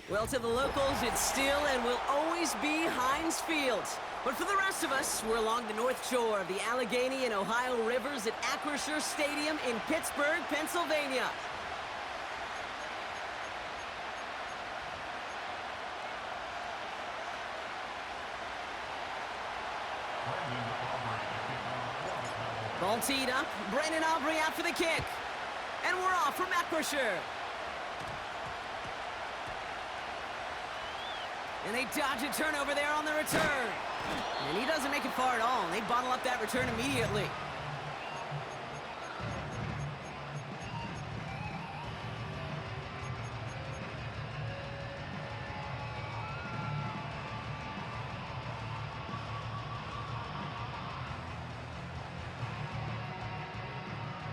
Well, to the locals, it's still and will always be Heinz Field. But for the rest of us, we're along the north shore of the Allegheny and Ohio Rivers at Acrisure Stadium in Pittsburgh, Pennsylvania. Ball teed up. Brandon Aubrey out for the kick. And we're off from Acrisure. And they dodge a turnover there on the return. And he doesn't make it far at all. And they bottle up that return immediately.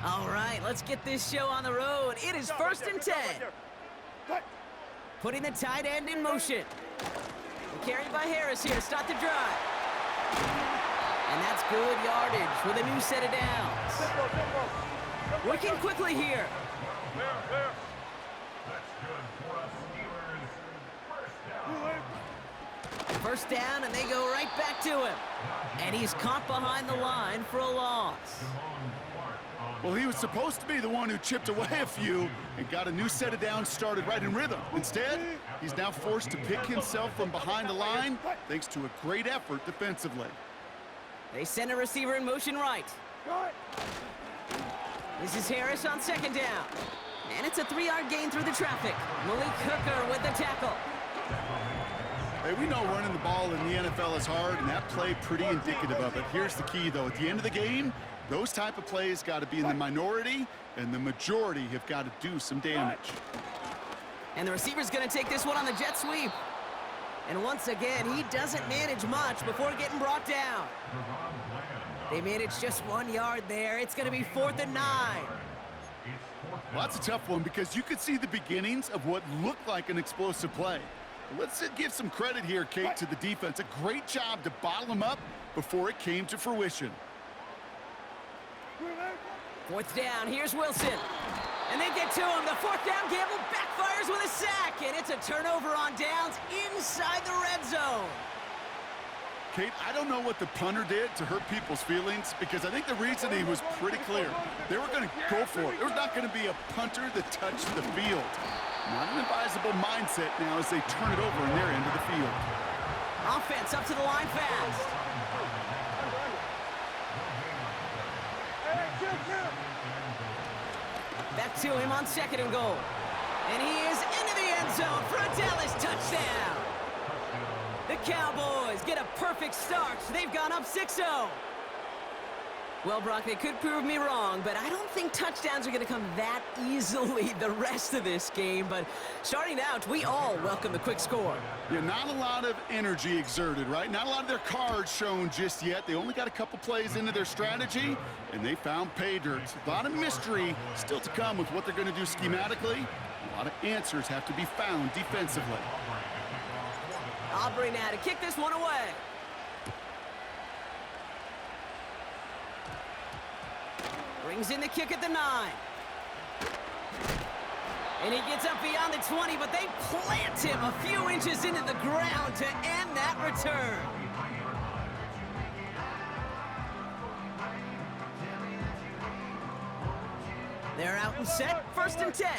All right, let's get this show on the road. It is 1st and 10. Putting the tight end in motion. Carried by Harris here to start the drive. And that's good yardage with a new set of downs. Working quickly here. First down, and they go right back to him. And he's caught behind the line for a loss. Well, he was supposed to be the one who chipped away a few and got a new set of downs started right in rhythm. Instead, he's now forced to pick himself from behind the line thanks to a great effort defensively. They send a receiver in motion right. This is Harris on 2nd down. And it's a 3-yard gain through the traffic. Malik Hooker with the tackle. Hey, we know running the ball in the NFL is hard, and that play pretty indicative of it. Here's the key, though. At the end of the game, those type of plays got to be in the minority, and the majority have got to do some damage. And the receiver's going to take this one on the jet sweep. And once again, he doesn't manage much before getting brought down. They managed just 1 yard there. It's going to be 4th and 9. Well, that's a tough one because you could see the beginnings of what looked like an explosive play. Let's give some credit here, Kate, to the defense. A great job to bottle them up before it came to fruition. 4th down, here's Wilson. And they get to him. The 4th down gamble backfires with a sack. And it's a turnover on downs inside the red zone. Kate, I don't know what the punter did to hurt people's feelings because I think the reasoning was pretty clear. They were going to go for it. There's not going to be a punter that touched the field. Not an advisable mindset now as they turn it over in their end of the field. Offense up to the line fast. Back to him on 2nd and goal. And he is into the end zone for a Dallas touchdown. The Cowboys get a perfect start. They've gone up 6-0. Well, Brock, they could prove me wrong, but I don't think touchdowns are going to come that easily the rest of this game. But starting out, we all welcome the quick score. Yeah, not a lot of energy exerted, right? Not a lot of their cards shown just yet. They only got a couple plays into their strategy, and they found pay dirt. A lot of mystery still to come with what they're going to do schematically. A lot of answers have to be found defensively. Aubrey now to kick this one away. Brings in the kick at the 9. And he gets up beyond the 20, but they plant him a few inches into the ground to end that return. They're out and set, 1st and 10.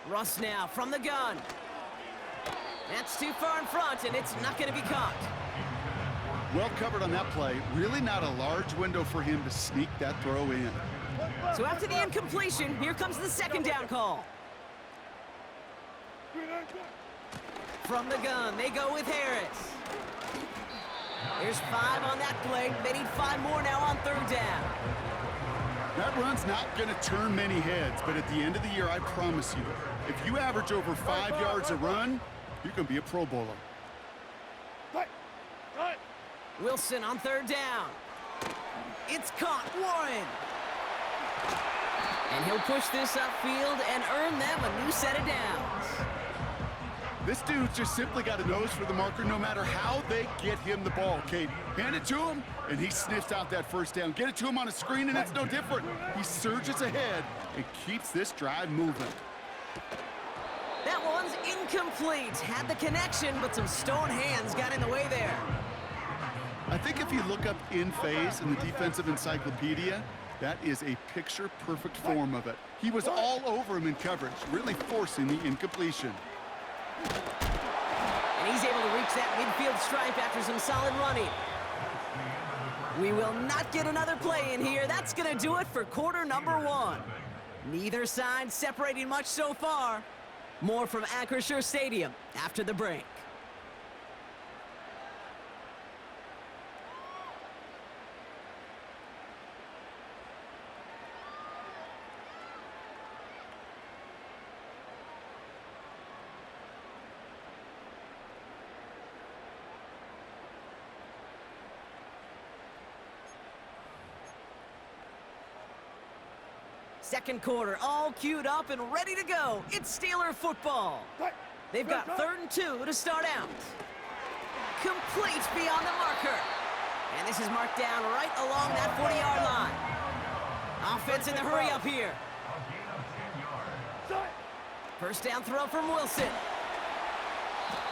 Russ now from the gun. That's too far in front, and it's not going to be caught. Well covered on that play. Really not a large window for him to sneak that throw in. So after the incompletion, here comes the 2nd down call. From the gun, they go with Harris. There's 5 on that play. They need 5 more now on 3rd down. That run's not going to turn many heads, but at the end of the year, I promise you, if you average over 5 yards a run, you're going to be a Pro Bowler. Wilson on 3rd down. It's caught, Warren. And he'll push this upfield and earn them a new set of downs. This dude's just simply got a nose for the marker no matter how they get him the ball, Kate. Hand it to him, and he sniffs out that first down. Get it to him on a screen, and it's no different. He surges ahead and keeps this drive moving. That one's incomplete. Had the connection, but some stone hands got in the way there. I think if you look up in phase in the defensive encyclopedia, that is a picture-perfect form of it. He was all over him in coverage, really forcing the incompletion. And he's able to reach that midfield stripe after some solid running. We will not get another play in here. That's going to do it for quarter number 1. Neither side separating much so far. More from Acrisure Stadium after the break. Second quarter, all queued up and ready to go. It's Steeler football. They've got 3rd and 2 to start out. Complete beyond the marker. And this is marked down right along that 40-yard line. Offense in the hurry up here. First down throw from Wilson.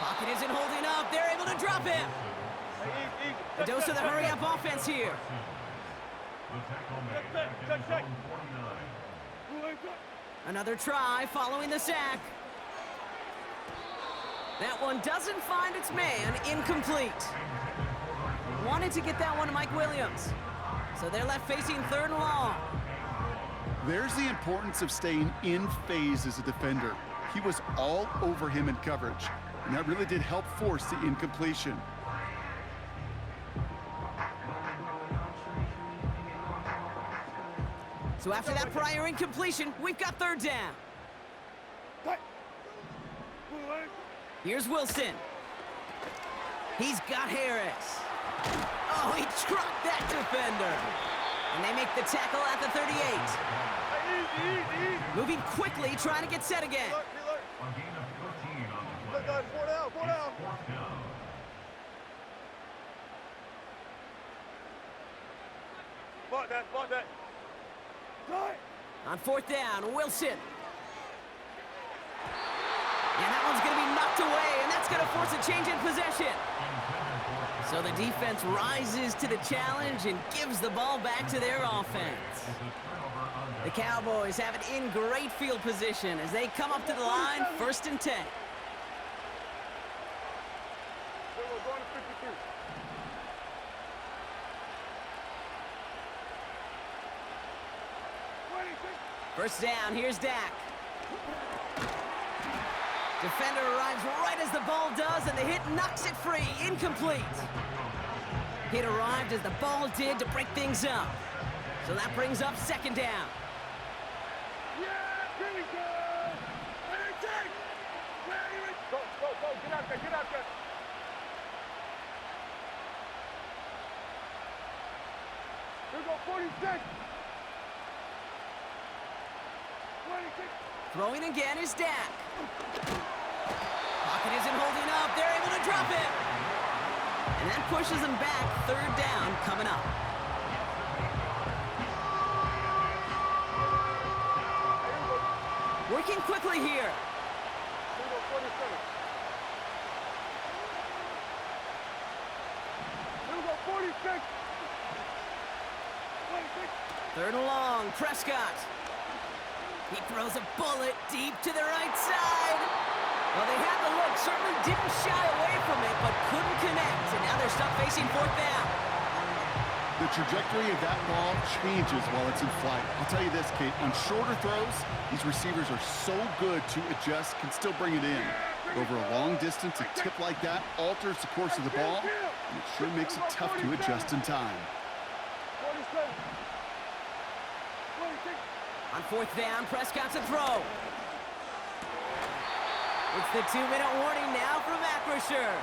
Pocket isn't holding up. They're able to drop him. A dose of the hurry up offense here. Another try following the sack. That one doesn't find its man. Incomplete. Wanted to get that one to Mike Williams. So they're left facing 3rd and long. There's the importance of staying in phase as a defender. He was all over him in coverage, and that really did help force the incompletion. So after that prior incompletion, we've got 3rd down. Here's Wilson. He's got Harris. Oh, he trucked that defender. And they make the tackle at the 38. Moving quickly, trying to get set again. On 4th down, Wilson. And that one's going to be knocked away, and that's going to force a change in possession. So the defense rises to the challenge and gives the ball back to their offense. The Cowboys have it in great field position as they come up to the line, 1st and 10. First down, here's Dak. Defender arrives right as the ball does, and the hit knocks it free. Incomplete. Hit arrived as the ball did to break things up. So that brings up 2nd down. Go, get out there, get out there. Here we go, 46. Throwing again is Dak. Pocket isn't holding up. They're able to drop it. And that pushes them back. 3rd down coming up. Working quickly here. Here we go, 46. 3rd and long. Prescott. He throws a bullet deep to the right side. Well, they had the look, certainly didn't shy away from it, but couldn't connect. And now they're stuck facing 4th down. The trajectory of that ball changes while it's in flight. I'll tell you this, Kate, on shorter throws, these receivers are so good to adjust, can still bring it in. Over a long distance, a tip like that alters the course of the ball, and it sure makes it tough to adjust in time. On 4th down, Prescott's a throw. It's the 2-minute warning now from Acrisure.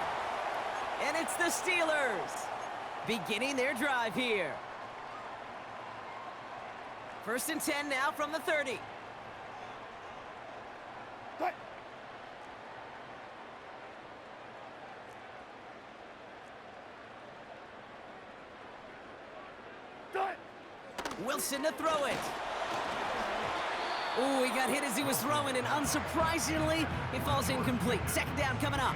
And it's the Steelers beginning their drive here. 1st and 10 now from the 30. Wilson to throw it. Ooh, he got hit as he was throwing, and unsurprisingly, it falls incomplete. Second down coming up.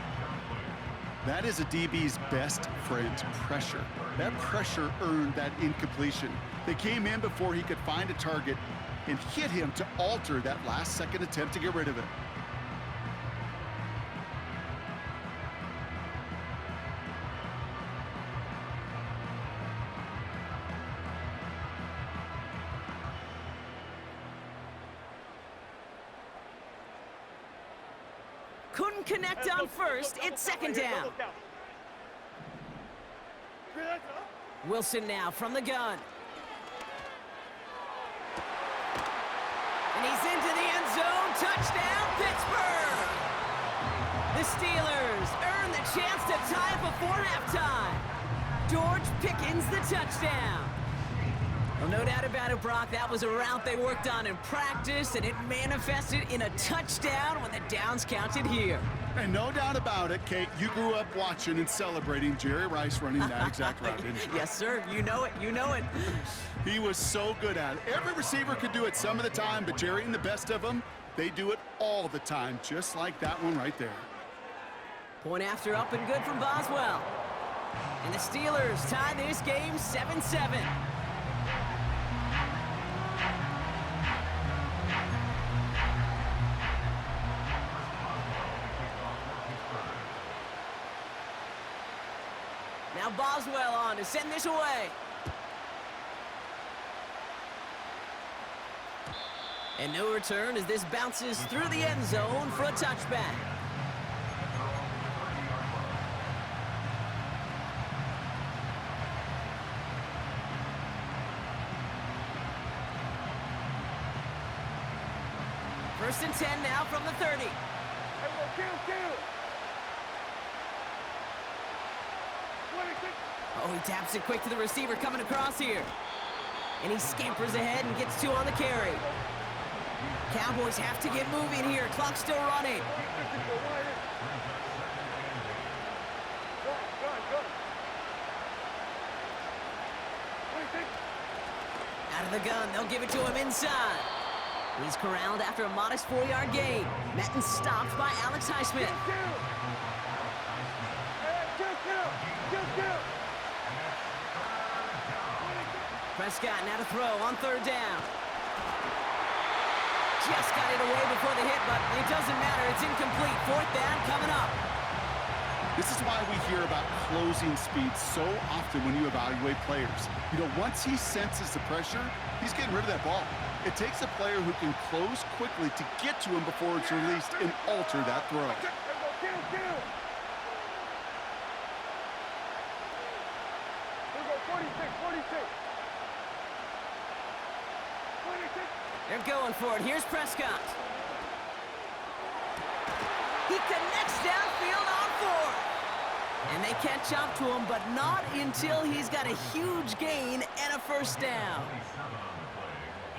That is a DB's best friend, pressure. That pressure earned that incompletion. They came in before he could find a target and hit him to alter that last-second attempt to get rid of it. Couldn't connect on first. It's second down. Wilson now from the gun. And he's into the end zone. Touchdown, Pittsburgh! The Steelers earn the chance to tie it before halftime. George Pickens the touchdown. Well, no doubt about it, Brock, that was a route they worked on in practice, and it manifested in a touchdown when the downs counted here. And no doubt about it, Kate, you grew up watching and celebrating Jerry Rice running that exact route, didn't you? Yes, sir. You know it. You know it. He was so good at it. Every receiver could do it some of the time, but Jerry and the best of them, they do it all the time, just like that one right there. Point after up and good from Boswell. And the Steelers tie this game 7-7. Now Boswell on to send this away. And no return as this bounces through the end zone for a touchback. First and 10 now from the 30. Oh, he taps it quick to the receiver coming across here. And he scampers ahead and gets two on the carry. Cowboys have to get moving here. Clock's still running. Out of the gun, they'll give it to him inside. He's corralled after a modest 4-yard gain. Metton stopped by Alex Highsmith. Prescott now to throw on third down. Just got it away before the hit, but it doesn't matter. It's incomplete. Fourth down coming up. This is why we hear about closing speed so often when you evaluate players. You know, once he senses the pressure, he's getting rid of that ball. It takes a player who can close quickly to get to him before it's released and alter that throw. They're going for it. Here's Prescott. He connects downfield on fourth. And they catch up to him, but not until he's got a huge gain and a first down.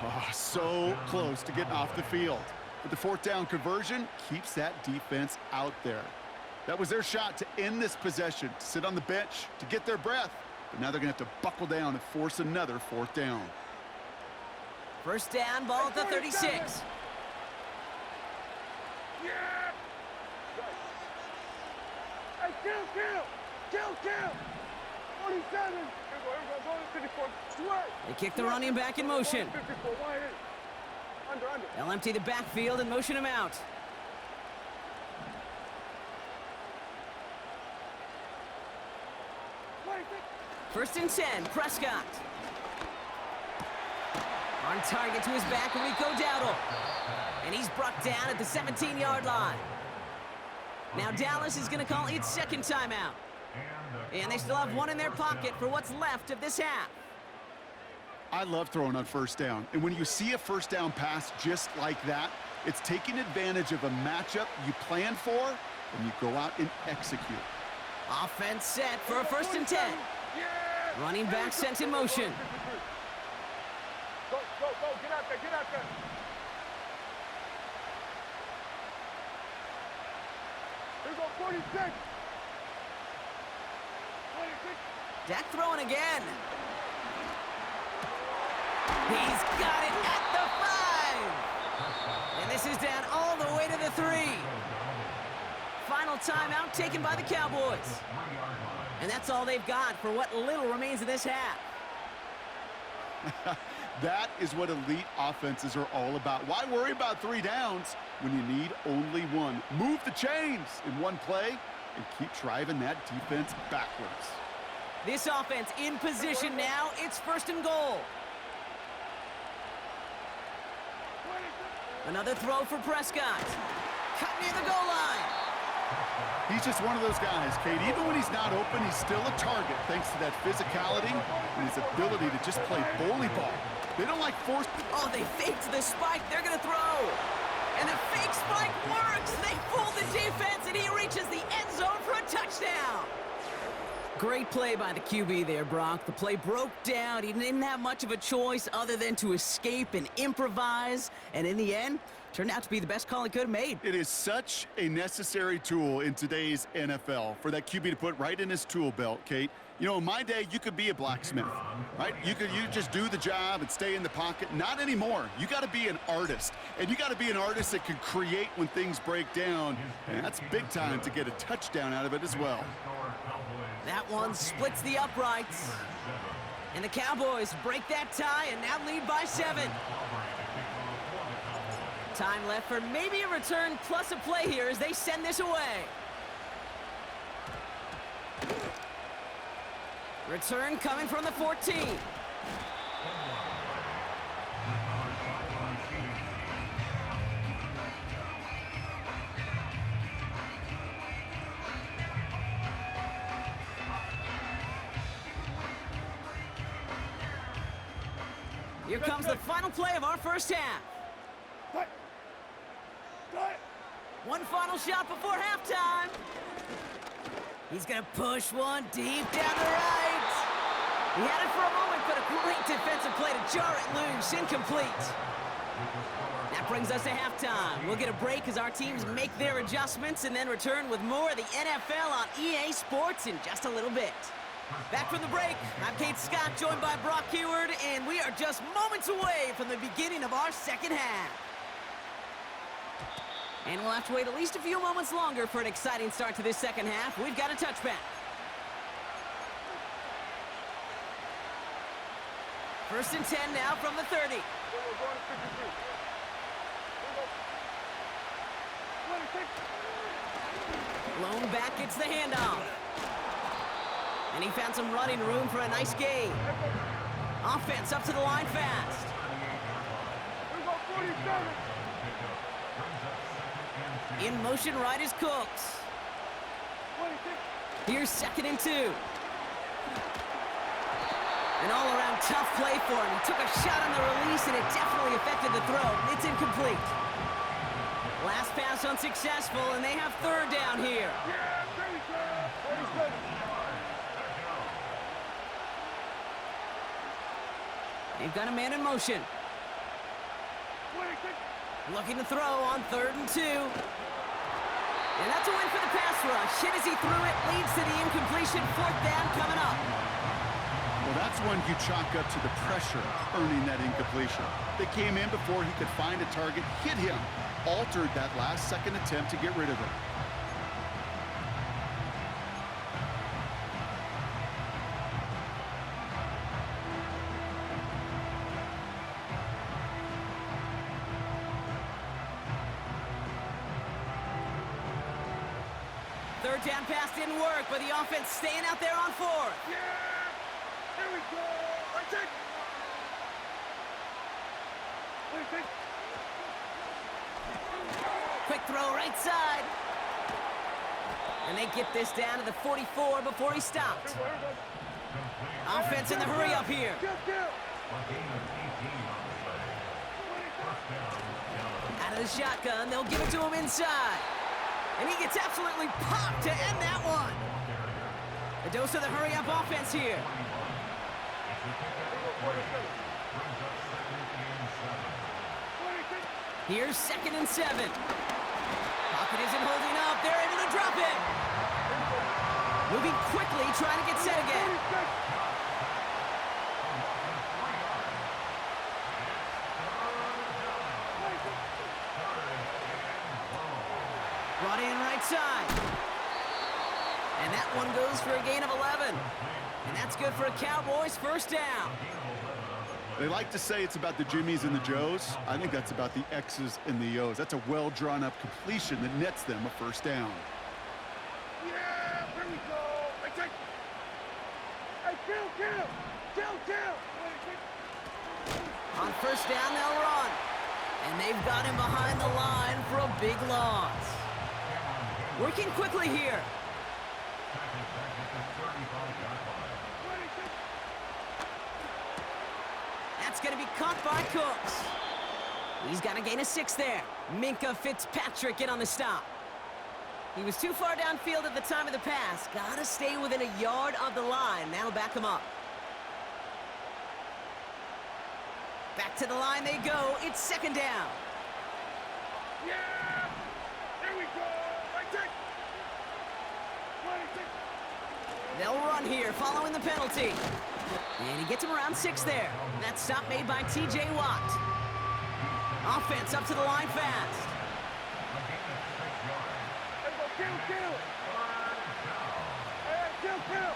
Oh, so close to getting off the field. But the fourth down conversion keeps that defense out there. That was their shot to end this possession, to sit on the bench, to get their breath. But now they're going to have to buckle down and force another fourth down. First down, ball at the 36. Yeah! Hey, kill! 47! Here we go, 54. Sweat! They kick the running back in motion. 54, under. They'll empty the backfield and motion him out. First and 10, Prescott. On target to his back, Rico Dowdle. And he's brought down at the 17-yard line. Now Dallas is going to call its second timeout. And they still have one in their pocket for what's left of this half. I love throwing on first down. And when you see a first down pass just like that, it's taking advantage of a matchup you planned for, and you go out and execute. Offense set for a first and 10. Running back sent in motion. Go, get out there. Here we go, 46. 26. Dak throwing again. He's got it at the 5. And this is down all the way to the 3. Final timeout taken by the Cowboys. And that's all they've got for what little remains of this half. That is what elite offenses are all about. Why worry about 3 downs when you need only 1? Move the chains in one play and keep driving that defense backwards. This offense in position now. It's 1st and goal. Another throw for Prescott. Cut near the goal line. He's just one of those guys, Kate. Even when he's not open, he's still a target thanks to that physicality and his ability to just play bully ball. They don't like force. Oh, they faked the spike. They're going to throw. And the fake spike works. They fool the defense, and he reaches the end zone for a touchdown. Great play by the QB there, Brock. The play broke down. He didn't have much of a choice other than to escape and improvise. And in the end, turned out to be the best call he could have made. It is such a necessary tool in today's NFL for that QB to put right in his tool belt, Kate. You know, in my day, you could be a blacksmith, right? You just do the job and stay in the pocket. Not anymore. You got to be an artist, and you got to be an artist that can create when things break down, and that's big time to get a touchdown out of it as well. That one splits the uprights, and the Cowboys break that tie and now lead by 7. Time left for maybe a return plus a play here as they send this away. Return coming from the 14. Here comes the final play of our first half. One final shot before halftime. He's going to push one deep down the right. He had it for a moment, but a great defensive play to jar it loose. Incomplete. That brings us to halftime. We'll get a break as our teams make their adjustments and then return with more of the NFL on EA Sports in just a little bit. Back from the break, I'm Kate Scott, joined by Brock Heward, and we are just moments away from the beginning of our second half. And we'll have to wait at least a few moments longer for an exciting start to this second half. We've got a touchback. 1st and 10 now from the 30. Lone back gets the handoff. And he found some running room for a nice gain. Offense up to the line fast. In motion right is Cooks. Here's 2nd and 2. An all-around tough play for him. He took a shot on the release, and it definitely affected the throw. It's incomplete. Last pass unsuccessful, and they have 3rd down here. They've got a man in motion. Looking to throw on 3rd and 2. And that's a win for the pass rush. Hit as he threw it, leads to the incompletion. 4th down coming up. Well, that's one you chalk up to the pressure earning that incompletion. They came in before he could find a target, hit him, altered that last-second attempt to get rid of it. Third down pass didn't work, but the offense staying out there on 4th. Yeah! Here we go! Right there! Quick throw right side. And they get this down to the 44 before he stopped. Offense in the hurry up here. Out of the shotgun, they'll give it to him inside. And he gets absolutely popped to end that one. A dose of the hurry-up offense here. Here's 2nd and 7. Pocket isn't holding up. They're able to drop it. Moving quickly, trying to get set again. Brought in right side. And that one goes for a gain of 11. And that's good for a Cowboys first down. They like to say it's about the Jimmies and the Joes. I think that's about the X's and the O's. That's a well-drawn-up completion that nets them a first down. Yeah, here we go. I take. Hey, kill. On first down, they'll run. And they've got him behind the line for a big loss. Working quickly here. That's going to be caught by Cooks. He's got to gain a 6 there. Minka Fitzpatrick in on the stop. He was too far downfield at the time of the pass. Got to stay within a yard of the line. That'll back him up. Back to the line they go. It's second down. Yeah, here we go. I take. 26. They'll run here following the penalty. And he gets him around 6 there. That stop made by T.J. Watt. Offense up to the line fast. Hey, go kill. Hey, kill. Hey,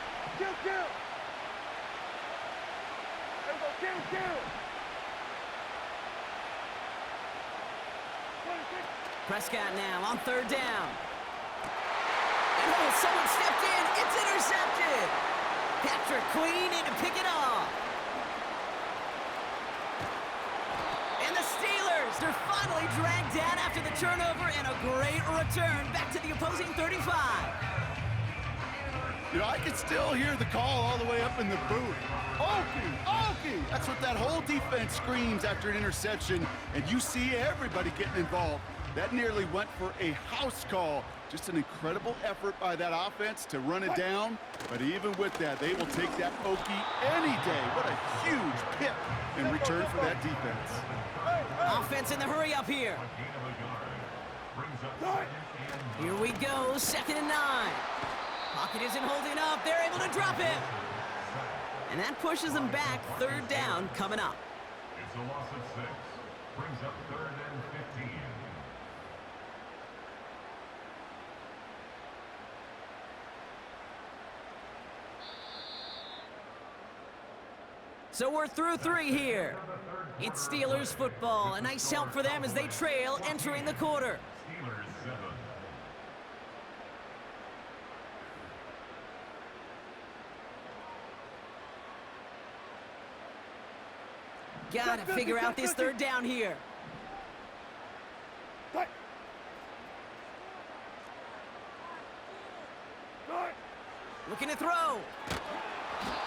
go kill. 26. Prescott now on third down. And oh, someone stepped in. It's intercepted. Patrick Queen in to pick it off. And the Steelers, they're finally dragged down after the turnover and a great return back to the opposing 35. You know, I can still hear the call all the way up in the booth. Okie! That's what that whole defense screams after an interception, and you see everybody getting involved. That nearly went for a house call. Just an incredible effort by that offense to run it down. But even with that, they will take that Okie any day. What a huge pick in return for that defense. Offense in the hurry up here. Here we go, 2nd and 9. Pocket isn't holding up. They're able to drop him. And that pushes them back. Third down coming up. It's a loss of 6. Brings up 3rd and 15. So we're through 3 here. It's Steelers football. A nice help for them as they trail entering the quarter. Steelers 7. Gotta figure out this third down here. Looking to throw.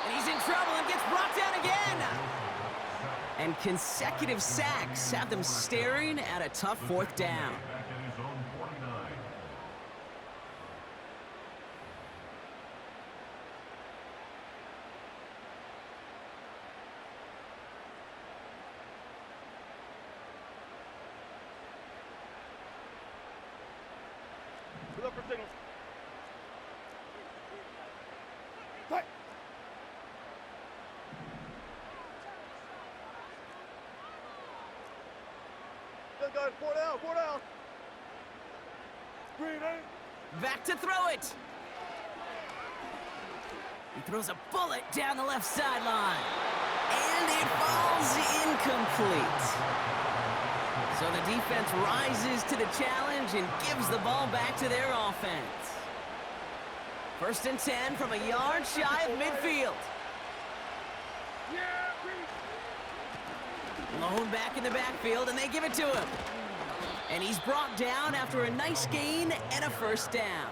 And he's in trouble and gets brought down again. And consecutive sacks have them staring at a tough 4th down. Back at his own 49. Look for signals. Fight. Good guys, 4 down. Screen, Back to throw it. He throws a bullet down the left sideline. And it falls incomplete. So the defense rises to the challenge and gives the ball back to their offense. 1st and 10 from a yard shy of midfield. Lone back in the backfield, and they give it to him. And he's brought down after a nice gain and a first down.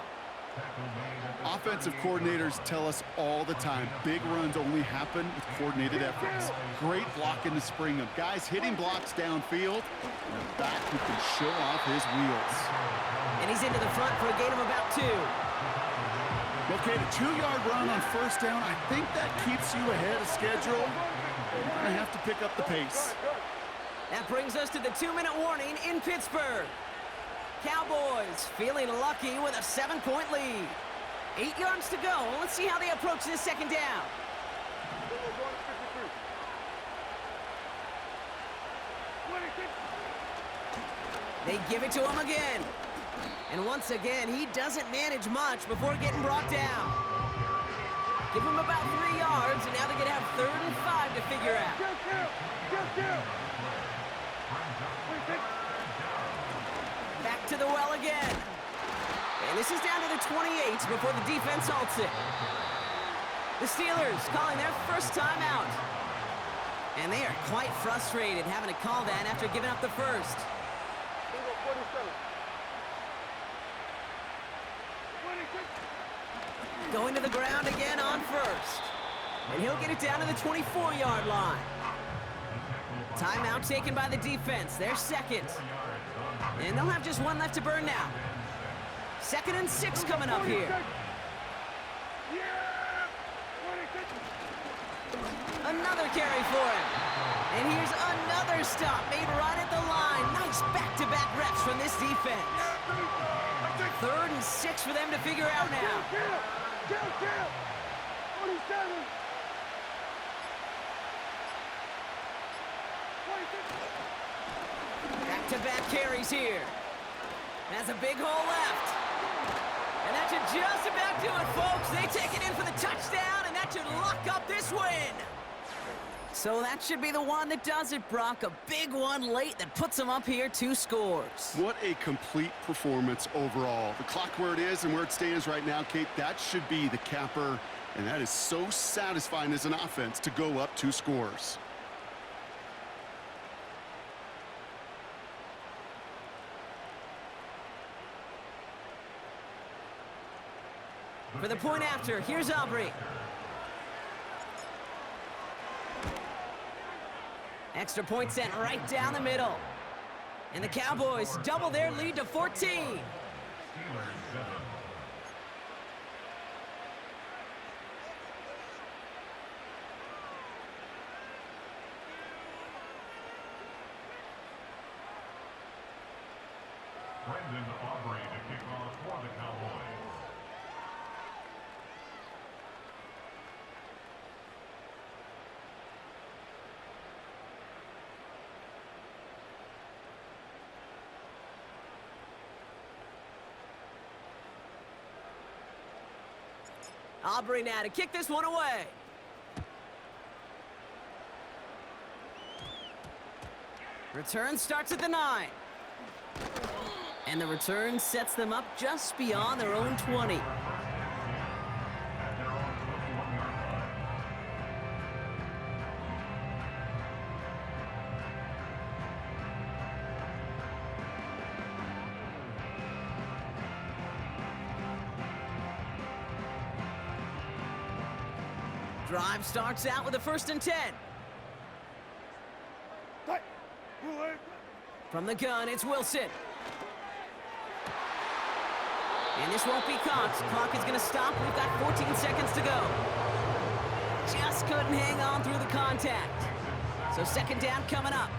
Offensive coordinators tell us all the time, big runs only happen with coordinated efforts. Great blocking to spring them. Guys hitting blocks downfield, and a back who can show off his wheels. And he's into the front for a gain of about 2. Okay, the 2-yard run on first down, I think that keeps you ahead of schedule. You're going to have to pick up the pace. That brings us to the 2-minute warning in Pittsburgh. Cowboys feeling lucky with a 7-point lead. 8 yards to go. Let's see how they approach this second down. They give it to him again. And once again, he doesn't manage much before getting brought down. Give him about 3 yards, and now they're going to have 3rd and 5 to figure out. Back to the well again. And this is down to the 28 before the defense halts it. The Steelers calling their first timeout. And they are quite frustrated having to call that after giving up the first. Going to the ground again on first. And he'll get it down to the 24-yard line. Timeout taken by the defense. Their second. And they'll have just one left to burn now. 2nd and 6 coming up here. Another carry for him. And here's another stop made right at the line. Nice back-to-back reps from this defense. 3rd and 6 for them to figure out now. Back-to-back carries here. Has a big hole left. And that should just about do it, folks. They take it in for the touchdown, and that should lock up this win. So that should be the one that does it, Brock. A big one late that puts them up here 2 scores. What a complete performance overall. The clock where it is and where it stands right now, Kate, that should be the capper. And that is so satisfying as an offense to go up 2 scores. For the point after, here's Aubrey. Extra point sent right down the middle. And the Cowboys double their lead to 14. Brendan Aubrey to kick off for the Cowboys. Aubrey now to kick this one away. Return starts at the 9. And the return sets them up just beyond their own 20. Drive starts out with a 1st and 10. From the gun, it's Wilson. And this won't be caught. Clock is going to stop. We've got 14 seconds to go. Just couldn't hang on through the contact. So 2nd down coming up.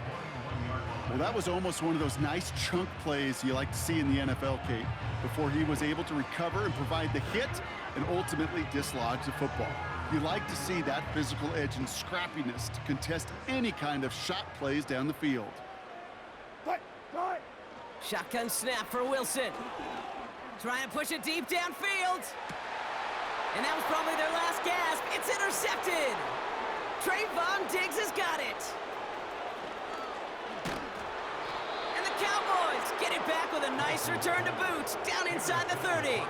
Well, that was almost one of those nice chunk plays you like to see in the NFL, Kate, before he was able to recover and provide the hit and ultimately dislodge the football. You like to see that physical edge and scrappiness to contest any kind of shot plays down the field. Shotgun snap for Wilson. Trying to push it deep downfield. And that was probably their last gasp. It's intercepted. Trayvon Diggs has got it. And the Cowboys get it back with a nice return to boot down inside the 30.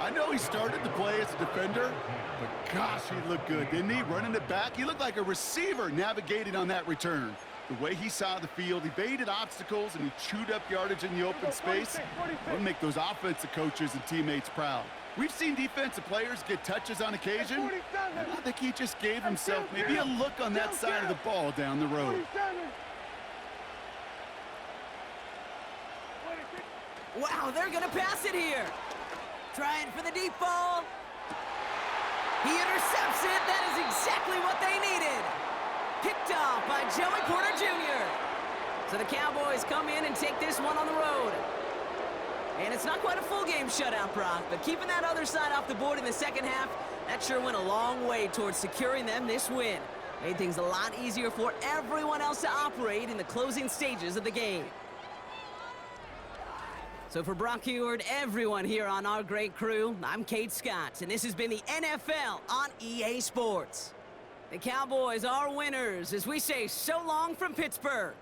I know he started the play as a defender, but gosh, he looked good, didn't he? Running it back, he looked like a receiver navigating on that return. The way he saw the field, he baited obstacles, and he chewed up yardage in the open space. It'll make those offensive coaches and teammates proud. We've seen defensive players get touches on occasion, and I think he just gave himself maybe a look on that side of the ball down the road. Wow, they're going to pass it here. Trying for the deep ball. He intercepts it. That is exactly what they needed. Picked off by Joey Porter Jr. So the Cowboys come in and take this one on the road. And it's not quite a full game shutout, Brock, but keeping that other side off the board in the 2nd half, that sure went a long way towards securing them this win. Made things a lot easier for everyone else to operate in the closing stages of the game. So for Brocky and everyone here on our great crew, I'm Kate Scott, and this has been the NFL on EA Sports. The Cowboys are winners as we say so long from Pittsburgh.